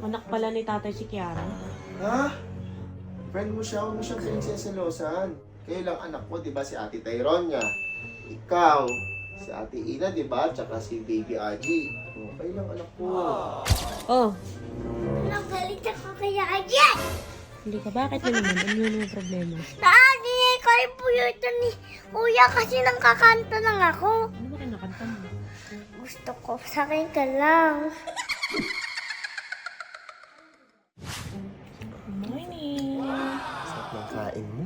Anak pala ni tatay si Kiara. Ha? Friend mo siya, huwag mo siyang pinagseselosan. Kayo lang anak mo, di ba? Si Ate Tyronia. Ikaw, si Ate Ina, di ba? Tsaka si Baby Aji. Oh, kayo lang anak mo. Oh, Nagalit ako kaya ayan! hindi ka. Bakit na naman? Ano yung problema? Naagi ko rin po yun ni Kuya kasi nang kakanta lang ako. Ano ba kinakanta mo? Gusto ko, sa akin ka lang. Morning! Sarap ng kain mo.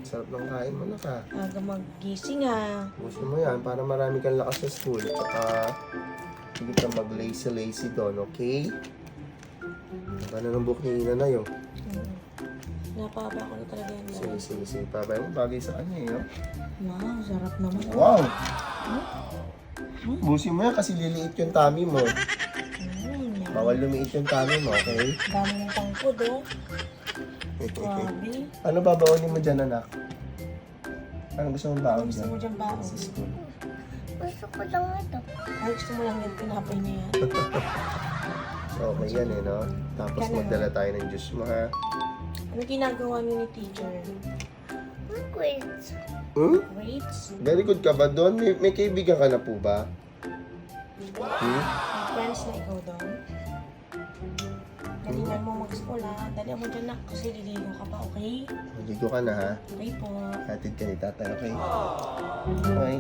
Sarap ng kain mo na ka. Aga magising ah. Gusto mo yan para marami kang lakas sa school. Tsaka hindi ka mag-lazy doon, okay? Ano ng buhok ni Ina na yun? Napaba ko na talaga yan. Sige. Pabay mo, bagay sa kanya eh. Oh. Wow, sarap naman. Wow! Busin mo yan kasi liliit yung tummy mo. Bawal lumiit yung tummy mo, okay? Dami ng tangkod oh. Grabe. Ano babaonin mo dyan, anak? Ano gusto mong baon Gusto dyan? mo dyan ba? Sa school. Gusto ko lang ito. Ay, gusto mo lang yung pinapay na yan. Okay yan eh, no? Tapos magdala tayo ng juice mo, ha? Ano ginagawa niyo ni teacher? Wait. Grades? Very good ka ba doon? May kaibigan ka na po ba? May friends na ikaw doon? Galingan mo mag-school ha. Dali mo dyan nak kasi liligo ka pa, okay? Ligo ka na, ha? Okay po. Hatid ka ni tatay, okay? Okay.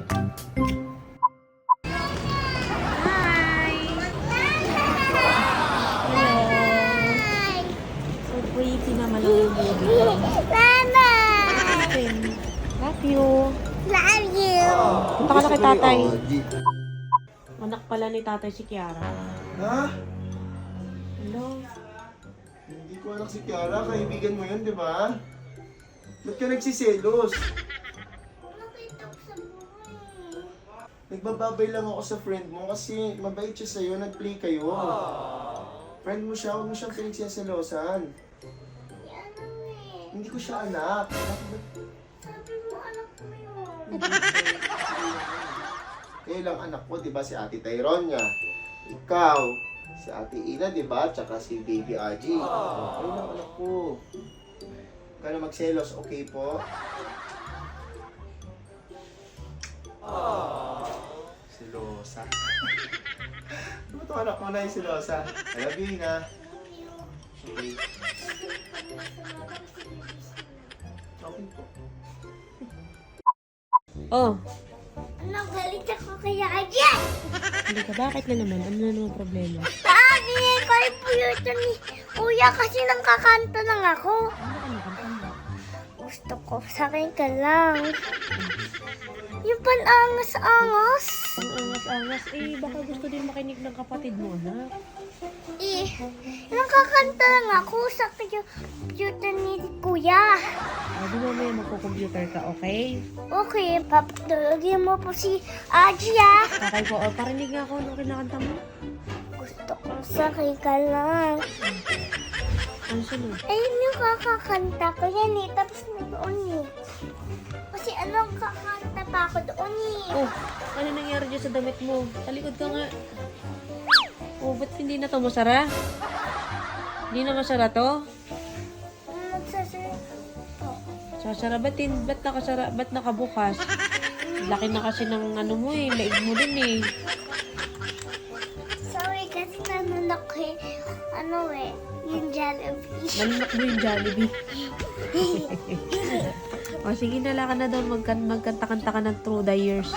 So pretty naman ang yung baby ko. Mama! Love you. Love you! Punta ka na kay tatay. Oji. Anak pala ni tatay si Kiara. Ha? Hello? Hindi ko anak si Kiara. Kaibigan mo yun, di ba? Ba't ka nagsiselos? Nakita ko sa buhay. Nagbababay lang ako sa friend mo kasi mabait siya sa'yo. Nag-play kayo. Friend mo siya, huwag mo siyang pinagseselosan. Ano eh? Hindi ko siya anak. Sabi mo anak ko yun. Kayo lang anak mo, di ba? Si Ate Tyronia. Ikaw, si Ate Ina, di ba? Tsaka si Baby Aji. Kayo lang anak ko. Huwag ka na magselos, okay po? Silosa. Ano to anak mo na yung silosa? I love you, Ina. Okay. Okay po. Oh, Nagalit ako kaya ayan! hindi ka. Bakit na naman? Ano na naman problema? Naagi ko rin po yun ni Kuya kasi nang kakanta lang ako. Ano ba kinakanta mo? Gusto ko, sa akin ka lang. Yung panangas-angas. Ang angas-angas. Eh, baka gusto din makinig ng kapatid mo, anak. Eh, nakakanta lang ako sa computer ni Kuya. Di mamaya magpo-computer ka, okay? Okay, papatulogin mo po si Aji Okay po. Oh, parinig nga ako nung kinakanta mo. Gusto ko, sa akin ka lang. Ano sunod? Ayun yung kakakanta ko yan eh, tapos na doon eh. Kasi anong kakanta pa ako doon eh. Oh, ano nangyari dyan sa damit mo? Talikod ka nga. Oh, ba't hindi na to masara? Hindi na masara to? Nagsasabi po. Sasara, ba't nakasara, ba't nakabukas? Laki na kasi ng ano mo eh, laig mo din eh. Sorry kasi nanunok eh, ano eh, yung Jollibee. Nalunok mo yung Jollibee. O sige, nala ka na doon, magkanta-kanta ka ng Through the Years.